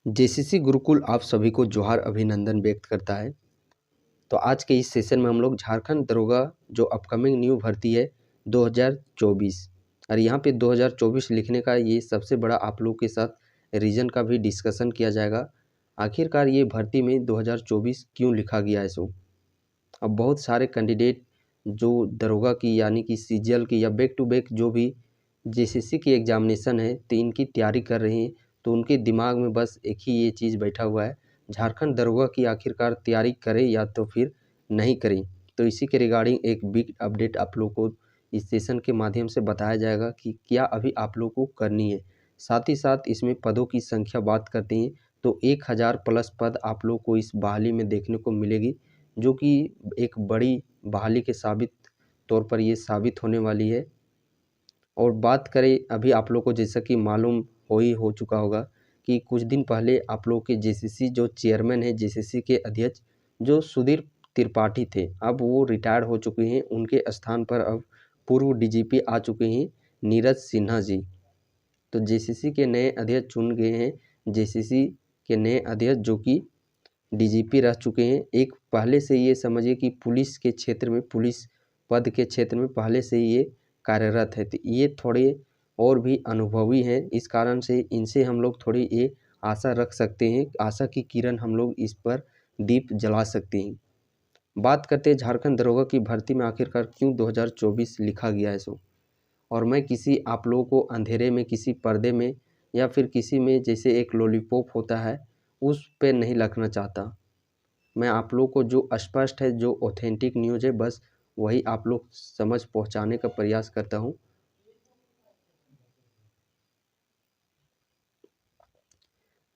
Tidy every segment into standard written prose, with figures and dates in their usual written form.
JCC Gurukul आप सभी को जोहार अभिनंदन व्यक्त करता है। तो आज के इस सेशन में हम लोग झारखंड दरोगा जो अपकमिंग न्यू भर्ती है 2024 और यहाँ पे 2024 लिखने का ये सबसे बड़ा आप लोग के साथ रीज़न का भी डिस्कशन किया जाएगा। आखिरकार ये भर्ती में 2024 क्यों लिखा गया है सो अब बहुत सारे कैंडिडेट जो दरोगा की यानी कि सीजीएल की या बैक टू बैक जो भी जेसीसी की एग्जामिनेशन है तो इनकी तैयारी कर रहे हैं, तो उनके दिमाग में बस एक ही ये चीज़ बैठा हुआ है, झारखंड दरोगा की आखिरकार तैयारी करें या तो फिर नहीं करें। तो इसी के रिगार्डिंग एक बिग अपडेट आप लोग को इस सेशन के माध्यम से बताया जाएगा कि क्या अभी आप लोग को करनी है। साथ ही साथ इसमें पदों की संख्या बात करते हैं तो 1000 प्लस पद आप लोग को इस बहाली में देखने को मिलेगी, जो कि एक बड़ी बहाली के साबित तौर पर ये साबित होने वाली है। और बात करें अभी आप लोग को जैसा कि मालूम हो चुका होगा कि कुछ दिन पहले आप लोग के जेसीसी जो चेयरमैन है, जेसीसी के अध्यक्ष जो सुधीर त्रिपाठी थे, अब वो रिटायर हो चुके हैं। उनके स्थान पर अब पूर्व डीजीपी आ चुके हैं नीरज सिन्हा जी। तो जेसीसी के नए अध्यक्ष चुन गए हैं, जेसीसी के नए अध्यक्ष जो कि डीजीपी रह चुके हैं। एक पहले से ये समझिए कि पुलिस के क्षेत्र में, पुलिस पद के क्षेत्र में पहले से ये कार्यरत है, तो ये थोड़े और भी अनुभवी हैं। इस कारण से इनसे हम लोग थोड़ी ये आशा रख सकते हैं, आशा की किरण हम लोग इस पर दीप जला सकते हैं। बात करते हैं झारखंड दरोगा की भर्ती में आखिरकार क्यों 2024 लिखा गया है सो। और मैं किसी आप लोगों को अंधेरे में, किसी पर्दे में या फिर किसी में जैसे एक लॉलीपॉप होता है उस पे नहीं रखना चाहता। मैं आप लोग को जो स्पष्ट है, जो ऑथेंटिक न्यूज़ है, बस वही आप लोग समझ पहुंचाने का प्रयास करता हूं,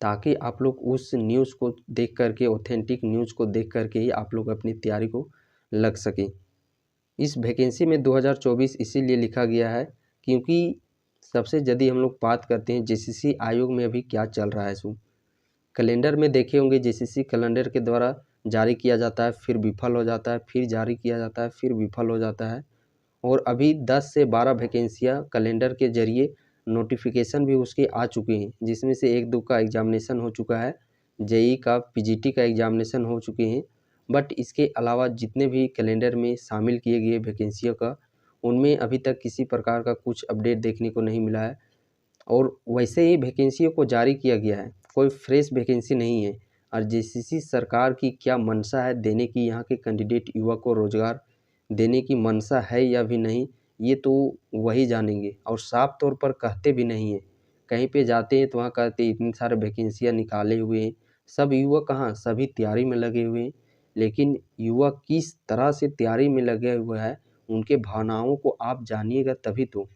ताकि आप लोग उस न्यूज़ को देख करके, ऑथेंटिक न्यूज़ को देख करके ही आप लोग अपनी तैयारी को लग सकें। इस वैकेंसी में 2024 इसीलिए लिखा गया है क्योंकि सबसे यदि हम लोग बात करते हैं जेसीसी आयोग में अभी क्या चल रहा है सो कैलेंडर में देखे होंगे, जेसीसी कैलेंडर के द्वारा जारी किया जाता है, फिर विफल हो जाता है, फिर जारी किया जाता है, फिर विफल हो जाता है। और अभी 10 से 12 वैकेंसियाँ कैलेंडर के जरिए नोटिफिकेशन भी उसके आ चुके हैं, जिसमें से 1-2 का एग्जामिनेशन हो चुका है, जेई का, पीजीटी का एग्जामिनेशन हो चुके हैं। बट इसके अलावा जितने भी कैलेंडर में शामिल किए गए वैकेंसियों का, उनमें अभी तक किसी प्रकार का कुछ अपडेट देखने को नहीं मिला है। और वैसे ही वैकेंसियों को जारी किया गया है, कोई फ्रेश वैकेंसी नहीं है। और जेसीसी सरकार की क्या मंशा है देने की, यहाँ के कैंडिडेट युवा को रोजगार देने की मंशा है या भी नहीं, ये तो वही जानेंगे। और साफ तौर पर कहते भी नहीं है, कहीं पे जाते हैं तो वहाँ कहते हैं इतनी सारे वैकेंसियाँ निकाले हुए हैं। सब युवा कहाँ, सभी तैयारी में लगे हुए हैं, लेकिन युवा किस तरह से तैयारी में लगे हुए हैं, उनके भावनाओं को आप जानिएगा तभी तो।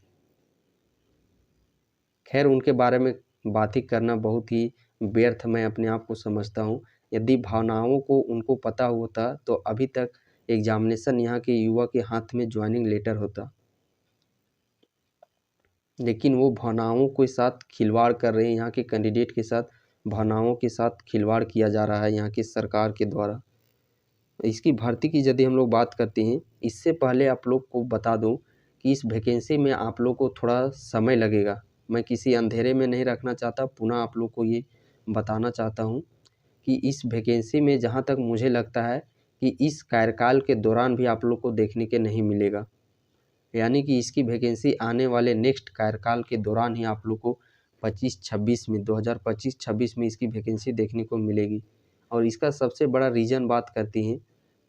खैर, उनके बारे में बात ही करना बहुत ही व्यर्थ मैं अपने आप को समझता हूँ। यदि भावनाओं को उनको पता होता तो अभी तक एग्जामिनेशन यहाँ के युवा के हाथ में ज्वाइनिंग लेटर होता, लेकिन वो भावनाओं के साथ खिलवाड़ कर रहे हैं। यहाँ के कैंडिडेट के साथ भावनाओं के साथ खिलवाड़ किया जा रहा है यहाँ की सरकार के द्वारा। इसकी भर्ती की यदि हम लोग बात करते हैं, इससे पहले आप लोग को बता दूं कि इस वैकेंसी में आप लोग को थोड़ा समय लगेगा। मैं किसी अंधेरे में नहीं रखना चाहता, पुनः आप लोग को ये बताना चाहता हूं कि इस वैकेंसी में जहां तक मुझे लगता है कि इस कार्यकाल के दौरान भी आप लोग को देखने के नहीं मिलेगा, यानी कि इसकी वैकेंसी आने वाले नेक्स्ट कार्यकाल के दौरान ही आप लोग को 25-26 में, 2025-26 में इसकी वैकेंसी देखने को मिलेगी। और इसका सबसे बड़ा रीज़न बात करते हैं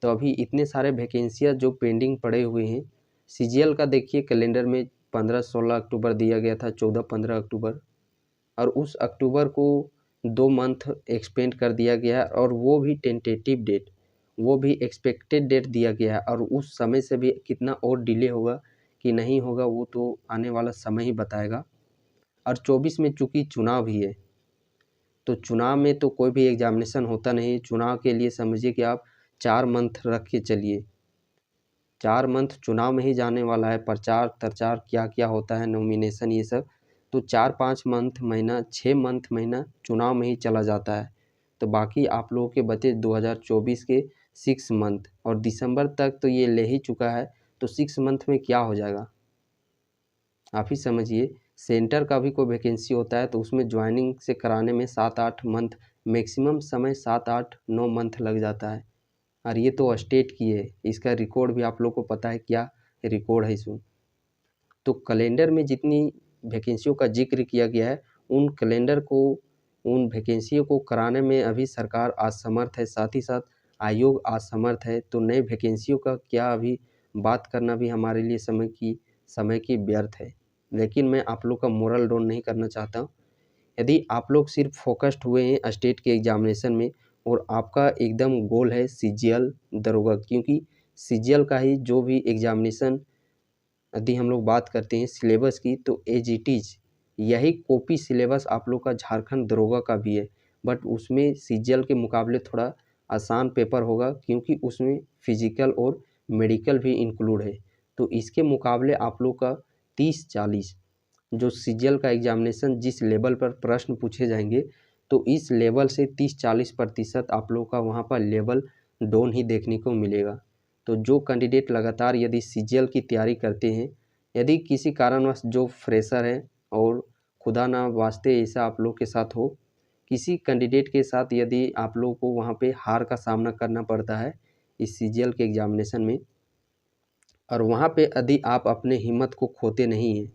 तो अभी इतने सारे वैकेंसियाँ जो पेंडिंग पड़े हुए हैं। सीजीएल का देखिए कैलेंडर में 15-16 अक्टूबर दिया गया था, 14-15 अक्टूबर, और उस अक्टूबर को 2 मंथ एक्सपेंड कर दिया गया है, और वो भी टेंटेटिव डेट, वो भी एक्सपेक्टेड डेट दिया गया है। और उस समय से भी कितना और डिले होगा कि नहीं होगा वो तो आने वाला समय ही बताएगा। और 24 में चूँकि चुनाव भी है, तो चुनाव में तो कोई भी एग्जामिनेशन होता नहीं। चुनाव के लिए समझिए कि आप 4 मंथ रख के चलिए, 4 मंथ चुनाव में ही जाने वाला है। प्रचार प्रचार क्या क्या होता है, नॉमिनेशन, ये सब, तो 4-5 मंथ महीना, 6 मंथ महीना चुनाव में ही चला जाता है। तो बाकी आप लोगों के बचे 2024 के 6 मंथ, और दिसंबर तक तो ये ले ही चुका है, तो 6 मंथ में क्या हो जाएगा आप ही समझिए। सेंटर का भी कोई वैकेंसी होता है तो उसमें ज्वाइनिंग से कराने में 7-8 मंथ, मैक्सिमम समय 7-8-9 मंथ लग जाता है। और ये तो स्टेट की है, इसका रिकॉर्ड भी आप लोग को पता है क्या रिकॉर्ड है इसमें। तो कैलेंडर में जितनी वैकेंसियों का जिक्र किया गया है, उन कैलेंडर को, उन वैकेंसियों को कराने में अभी सरकार असमर्थ है, साथ ही साथ आयोग असमर्थ है। तो नए वैकेंसियों का क्या अभी बात करना भी हमारे लिए समय की व्यर्थ है। लेकिन मैं आप लोग का मोरल डाउन नहीं करना चाहता हूँ। यदि आप लोग सिर्फ फोकस्ड हुए हैं स्टेट के एग्जामिनेशन में और आपका एकदम गोल है सीजीएल दरोगा, क्योंकि सीजीएल का ही जो भी एग्जामिनेशन, यदि हम लोग बात करते हैं सिलेबस की, तो एज इट इज़ यही कॉपी सिलेबस आप लोग का झारखंड दरोगा का भी है। बट उसमें सीजीएल के मुकाबले थोड़ा आसान पेपर होगा, क्योंकि उसमें फिजिकल और मेडिकल भी इंक्लूड है। तो इसके मुकाबले आप लोग का 30-40 जो सीजीएल का एग्जामिनेशन जिस लेवल पर प्रश्न पूछे जाएंगे, तो इस लेवल से 30-40% आप लोग का वहाँ पर लेवल डाउन ही देखने को मिलेगा। तो जो कैंडिडेट लगातार यदि सीजीएल की तैयारी करते हैं, यदि किसी कारणवश जो फ्रेशर है और खुदा ना वास्ते ऐसा आप लोग के साथ हो, किसी कैंडिडेट के साथ यदि आप लोग को वहाँ पे हार का सामना करना पड़ता है इस सीजीएल के एग्जामिनेशन में, और वहाँ पे यदि आप अपने हिम्मत को खोते नहीं हैं,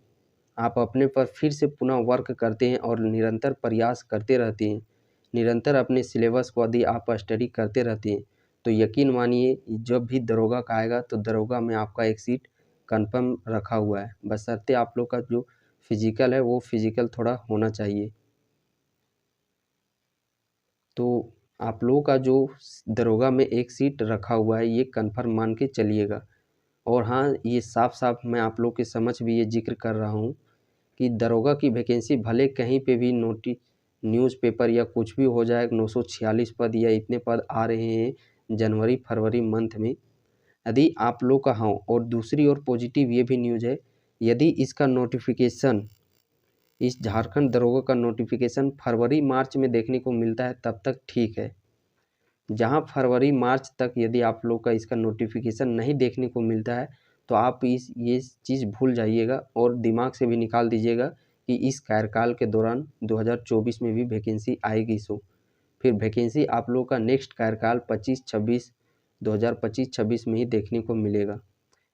आप अपने पर फिर से पुनः वर्क करते हैं और निरंतर प्रयास करते रहते हैं, निरंतर अपने सिलेबस को यदि आप स्टडी करते रहते हैं, तो यकीन मानिए जब भी दरोगा का आएगा तो दरोगा में आपका एक सीट कंफर्म रखा हुआ है। बशर्ते आप लोग का जो फिजिकल है वो फिजिकल थोड़ा होना चाहिए। तो आप लोगों का जो दरोगा में एक सीट रखा हुआ है ये कंफर्म मान के चलिएगा। और हाँ, ये साफ साफ मैं आप लोग के समझ भी ये जिक्र कर रहा हूँ कि दरोगा की वैकेंसी भले कहीं पे भी न्यूज़पेपर या कुछ भी हो जाए, 946 पद या इतने पद आ रहे हैं जनवरी फरवरी मंथ में, यदि आप लोग का हाँ। और दूसरी ओर पॉजिटिव ये भी न्यूज़ है, यदि इसका नोटिफिकेशन, इस झारखंड दरोगा का नोटिफिकेशन फरवरी मार्च में देखने को मिलता है तब तक ठीक है। जहां फरवरी मार्च तक यदि आप लोग का इसका नोटिफिकेशन नहीं देखने को मिलता है, तो आप ये चीज़ भूल जाइएगा और दिमाग से भी निकाल दीजिएगा कि इस कार्यकाल के दौरान 2024 में भी वैकेंसी आएगी। सो फिर वैकेंसी आप लोग का नेक्स्ट कार्यकाल 2025-26 में ही देखने को मिलेगा।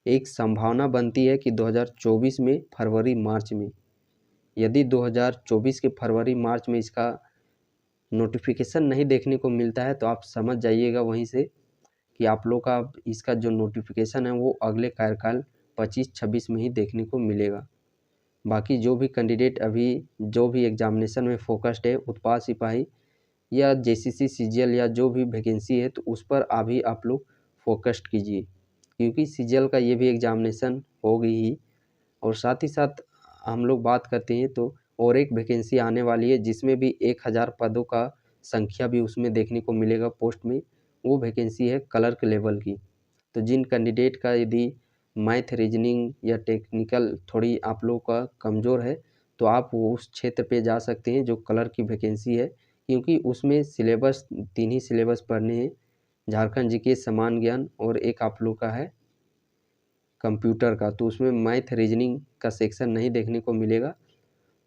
एक संभावना बनती है कि 2024 में फरवरी मार्च में, यदि 2024 के फरवरी मार्च में इसका नोटिफिकेशन नहीं देखने को मिलता है, तो आप समझ जाइएगा वहीं से कि आप लोग का इसका जो नोटिफिकेशन है वो अगले कार्यकाल 25-26 में ही देखने को मिलेगा। बाकी जो भी कैंडिडेट अभी जो भी एग्जामिनेशन में फोकस्ड है, उत्पाद सिपाही या जेसीसी सीजीएल या जो भी वैकेंसी है, तो उस पर अभी आप लोग फोकस्ड कीजिए, क्योंकि सीजीएल का ये भी एग्जामिनेशन होगी ही। और साथ ही साथ हम लोग बात करते हैं तो और एक वैकेंसी आने वाली है जिसमें भी 1000 पदों का संख्या भी उसमें देखने को मिलेगा पोस्ट में। वो वैकेंसी है क्लर्क लेवल की। तो जिन कैंडिडेट का यदि मैथ रीजनिंग या टेक्निकल थोड़ी आप लोग का कमज़ोर है, तो आप वो उस क्षेत्र पे जा सकते हैं जो क्लर्क की वैकेंसी है, क्योंकि उसमें सिलेबस 3 ही सिलेबस पढ़ने हैं, झारखंड जीके, समान ज्ञान और एक आप लोग का है कंप्यूटर का। तो उसमें मैथ रीजनिंग का सेक्शन नहीं देखने को मिलेगा,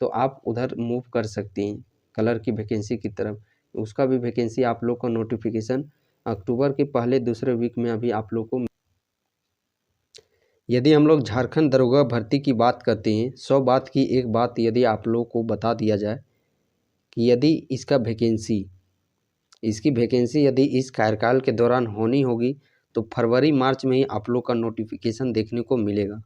तो आप उधर मूव कर सकती हैं क्लर्क की वैकेंसी की तरफ। उसका भी वैकेंसी आप लोग का नोटिफिकेशन अक्टूबर के पहले दूसरे वीक में अभी आप लोग को। यदि हम लोग झारखंड दरोगा भर्ती की बात करते हैं, 100 बात की एक बात यदि आप लोग को बता दिया जाए कि यदि इसकी वैकेंसी यदि इस कार्यकाल के दौरान होनी होगी, तो फरवरी मार्च में ही आप लोग का नोटिफिकेशन देखने को मिलेगा।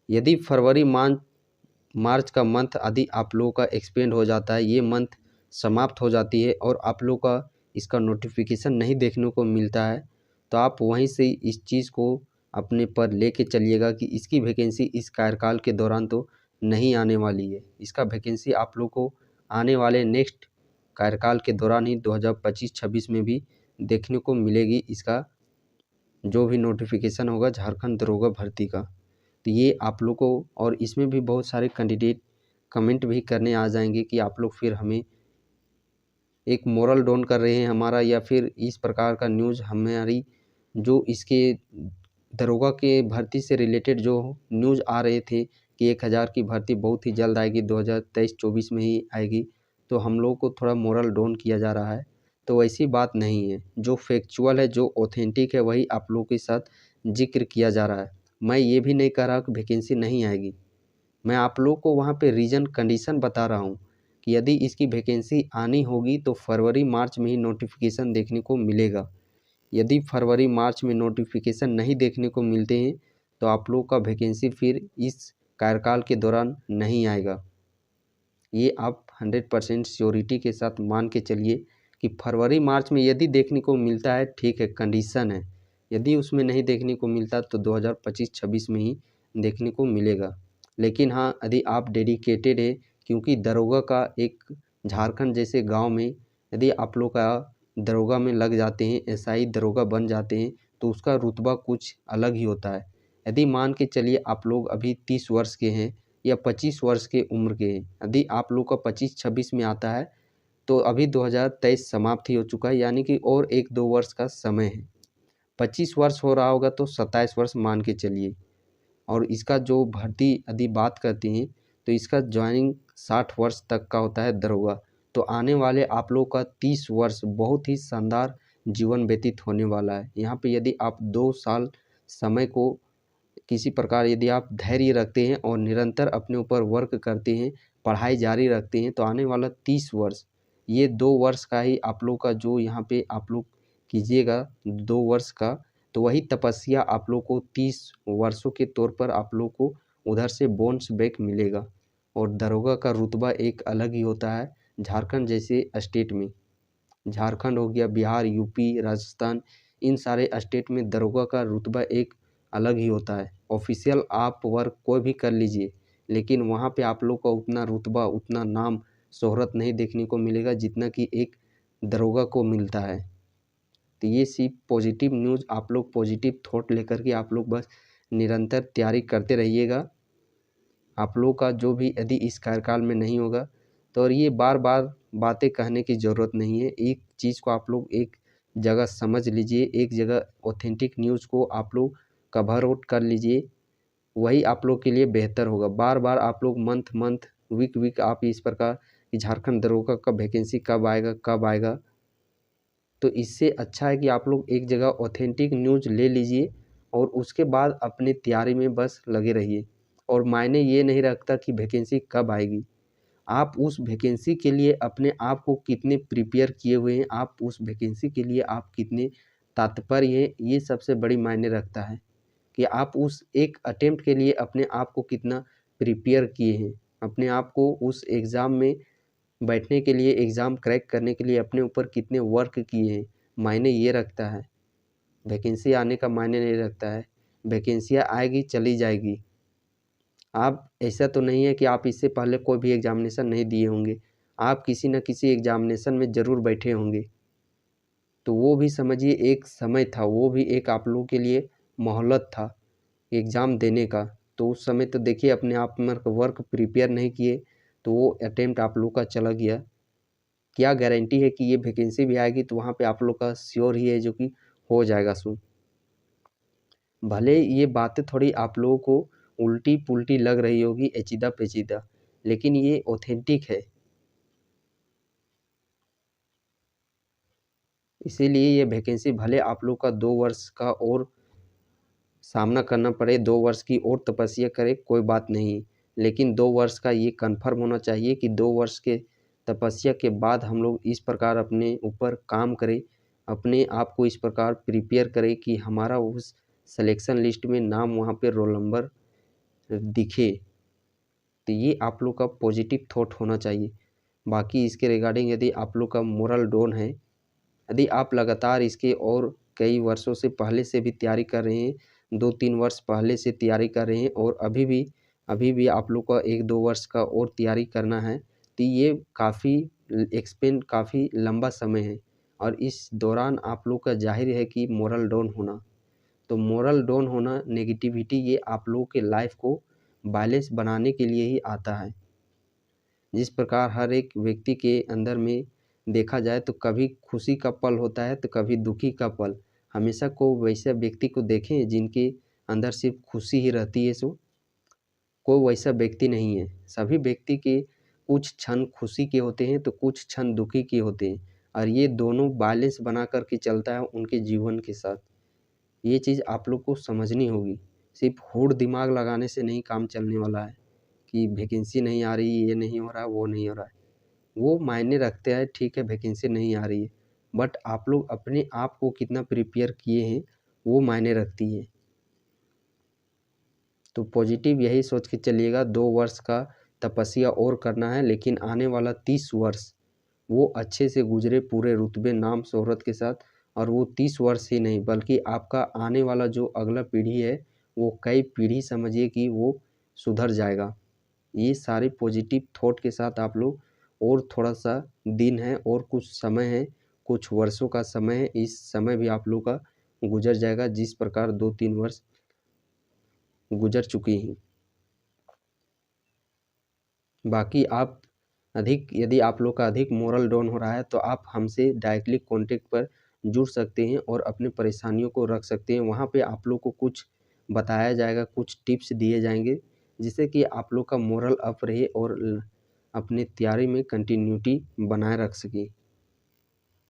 यदि फरवरी मार्च का मंथ यदि आप लोगों का एक्सपेंड हो जाता है, ये मंथ समाप्त हो जाती है और आप लोग का इसका नोटिफिकेशन नहीं देखने को मिलता है, तो आप वहीं से इस चीज़ को अपने पर लेके चलिएगा कि इसकी वैकेंसी इस कार्यकाल के दौरान तो नहीं आने वाली है। इसका वैकेंसी आप लोग को आने वाले नेक्स्ट कार्यकाल के दौरान ही 2025-26 में भी देखने को मिलेगी, इसका जो भी नोटिफिकेशन होगा झारखंड दरोगा भर्ती का। तो ये आप लोग को, और इसमें भी बहुत सारे कैंडिडेट कमेंट भी करने आ जाएंगे कि आप लोग फिर हमें एक मोरल डाउन कर रहे हैं हमारा, या फिर इस प्रकार का न्यूज़ हमारी जो इसके दरोगा के भर्ती से रिलेटेड जो न्यूज़ आ रहे थे कि 1000 की भर्ती बहुत ही जल्द आएगी, 2023-24 में ही आएगी, तो हम लोगों को थोड़ा मोरल डाउन किया जा रहा है। तो वैसी बात नहीं है, जो फैक्चुअल है, जो ऑथेंटिक है, वही आप लोगों के साथ जिक्र किया जा रहा है। मैं ये भी नहीं कह रहा कि वैकेंसी नहीं आएगी, मैं आप लोगों को वहाँ पे रीज़न कंडीशन बता रहा हूँ कि यदि इसकी वैकेंसी आनी होगी तो फरवरी मार्च में ही नोटिफिकेशन देखने को मिलेगा। यदि फरवरी मार्च में नोटिफिकेशन नहीं देखने को मिलते हैं तो आप लोगों का वैकेंसी फिर इस कार्यकाल के दौरान नहीं आएगा। ये आप 100% श्योरिटी के साथ मान के चलिए कि फरवरी मार्च में यदि देखने को मिलता है, ठीक है, कंडीशन है। यदि उसमें नहीं देखने को मिलता तो 2025-26 में ही देखने को मिलेगा। लेकिन हाँ, यदि आप डेडिकेटेड है, क्योंकि दरोगा का एक झारखंड जैसे गांव में यदि आप लोग का दरोगा में लग जाते हैं, एसआई दरोगा बन जाते हैं, तो उसका रुतबा कुछ अलग ही होता है। यदि मान के चलिए आप लोग अभी 30 वर्ष के हैं या 25 वर्ष के उम्र के हैं, यदि आप लोग का 25-26 में आता है तो अभी 2023 समाप्त ही हो चुका है, यानी कि और 1-2 वर्ष का समय है। 25 वर्ष हो रहा होगा तो 27 वर्ष मान के चलिए। और इसका जो भर्ती यदि बात करते हैं तो इसका ज्वाइनिंग 60 वर्ष तक का होता है दरोगा। तो आने वाले आप लोग का 30 वर्ष बहुत ही शानदार जीवन व्यतीत होने वाला है। यहाँ पे यदि आप 2 साल समय को किसी प्रकार यदि आप धैर्य रखते हैं और निरंतर अपने ऊपर वर्क करते हैं, पढ़ाई जारी रखते हैं, तो आने वाला 30 वर्ष, ये 2 वर्ष का ही आप लोग का जो यहाँ पे आप लोग कीजिएगा 2 वर्ष का, तो वही तपस्या आप लोग को 30 वर्षों के तौर पर आप लोग को उधर से बोनस बैक मिलेगा। और दरोगा का रुतबा एक अलग ही होता है झारखंड जैसे स्टेट में। झारखंड हो गया, बिहार, यूपी, राजस्थान, इन सारे स्टेट में दरोगा का रुतबा एक अलग ही होता है। ऑफिशियल आप वर्क कोई भी कर लीजिए, लेकिन वहाँ पे आप लोग का उतना रुतबा, उतना नाम, शोहरत नहीं देखने को मिलेगा जितना कि एक दरोगा को मिलता है। तो ये सिर्फ पॉजिटिव न्यूज़, आप लोग पॉजिटिव थॉट लेकर के आप लोग बस निरंतर तैयारी करते रहिएगा। आप लोग का जो भी यदि इस कार्यकाल में नहीं होगा तो और ये बार बार बातें कहने की ज़रूरत नहीं है। एक चीज़ को आप लोग एक जगह समझ लीजिए, एक जगह ऑथेंटिक न्यूज़ को आप लोग कवर आउट कर लीजिए, वही आप लोग के लिए बेहतर होगा। बार बार आप लोग मंथ वीक आप इस प्रकार कि झारखंड दरोगा का वैकेंसी कब आएगा, तो इससे अच्छा है कि आप लोग एक जगह ऑथेंटिक न्यूज़ ले लीजिए और उसके बाद अपनी तैयारी में बस लगे रहिए। और मायने ये नहीं रखता कि वैकेंसी कब आएगी, आप उस वैकेंसी के लिए अपने आप को कितने प्रिपेयर किए हुए हैं, आप उस वैकेंसी के लिए आप कितने तात्पर्य हैं, ये सबसे बड़ी मायने रखता है कि आप उस एक अटेम्प्ट के लिए अपने आप को कितना प्रिपेयर किए हैं, अपने आप को उस एग्ज़ाम में बैठने के लिए, एग्ज़ाम क्रैक करने के लिए अपने ऊपर कितने वर्क किए हैं, मायने ये रखता है। वैकेंसी आने का मायने नहीं रखता है। वैकेंसियाँ आएगी चली जाएगी। आप ऐसा तो नहीं है कि आप इससे पहले कोई भी एग्ज़ामिनेशन नहीं दिए होंगे, आप किसी न किसी एग्ज़ामिनेशन में ज़रूर बैठे होंगे। तो वो भी समझिए एक समय था, वो भी एक आप लोगों के लिए मोहलत था एग्ज़ाम देने का। तो उस समय तो देखिए अपने आप में वर्क प्रिपेयर नहीं किए तो वो अटेम्प्ट आप लोग का चला गया। क्या गारंटी है कि ये वैकेंसी भी आएगी तो वहाँ पे आप लोग का श्योर ही है जो कि हो जाएगा सो। भले ये बातें थोड़ी आप लोगों को उल्टी पुल्टी लग रही होगी, एचीदा पेचीदा, लेकिन ये ऑथेंटिक है। इसीलिए ये वैकेंसी भले आप लोग का 2 वर्ष का और सामना करना पड़े, 2 वर्ष की और तपस्या करे, कोई बात नहीं, लेकिन 2 वर्ष का ये कन्फर्म होना चाहिए कि 2 वर्ष के तपस्या के बाद हम लोग इस प्रकार अपने ऊपर काम करें, अपने आप को इस प्रकार प्रिपेयर करें कि हमारा उस सिलेक्शन लिस्ट में नाम, वहाँ पे रोल नंबर दिखे। तो ये आप लोग का पॉजिटिव थॉट होना चाहिए। बाकी इसके रिगार्डिंग यदि आप लोग का मोरल डाउन है, यदि आप लगातार इसके और कई वर्षों से पहले से भी तैयारी कर रहे हैं, 2-3 वर्ष पहले से तैयारी कर रहे हैं और अभी भी आप लोग का 1-2 वर्ष का और तैयारी करना है, तो ये काफ़ी लंबा समय है और इस दौरान आप लोग का ज़ाहिर है कि मोरल डाउन होना, तो मोरल डाउन होना, नेगेटिविटी, ये आप लोगों के लाइफ को बैलेंस बनाने के लिए ही आता है। जिस प्रकार हर एक व्यक्ति के अंदर में देखा जाए तो कभी खुशी का पल होता है तो कभी दुखी का पल। हमेशा को वैसे व्यक्ति को देखें जिनके अंदर सिर्फ खुशी ही रहती है। सो कोई वैसा व्यक्ति नहीं है। सभी व्यक्ति के कुछ क्षण खुशी के होते हैं तो कुछ क्षण दुखी के होते हैं, और ये दोनों बैलेंस बना कर के चलता है उनके जीवन के साथ। ये चीज़ आप लोग को समझनी होगी। सिर्फ होड़ दिमाग लगाने से नहीं काम चलने वाला है कि वैकेंसी नहीं आ रही, ये नहीं हो रहा, वो नहीं हो रहा है। वो मायने रखते हैं, ठीक है वैकेंसी नहीं आ रही है, बट आप लोग अपने आप को कितना प्रिपेयर किए हैं वो मायने रखती है। तो पॉजिटिव यही सोच के चलिएगा, 2 वर्ष का तपस्या और करना है, लेकिन आने वाला 30 वर्ष वो अच्छे से गुजरे पूरे रुतबे नाम शोहरत के साथ। और वो 30 वर्ष ही नहीं बल्कि आपका आने वाला जो अगला पीढ़ी है वो कई पीढ़ी समझिए कि वो सुधर जाएगा। ये सारे पॉजिटिव थॉट के साथ आप लोग, और थोड़ा सा दिन है और कुछ समय है, कुछ वर्षों का समय है, इस समय भी आप लोग का गुजर जाएगा जिस प्रकार 2-3 वर्ष गुजर चुकी हैं। बाकी आप अधिक, यदि आप लोग का अधिक मोरल डाउन हो रहा है तो आप हमसे डायरेक्टली कॉन्टेक्ट पर जुड़ सकते हैं और अपनी परेशानियों को रख सकते हैं। वहाँ पे आप लोग को कुछ बताया जाएगा, कुछ टिप्स दिए जाएंगे जिससे कि आप लोग का मोरल अप रहे और अपनी तैयारी में कंटिन्यूटी बनाए रख सकें।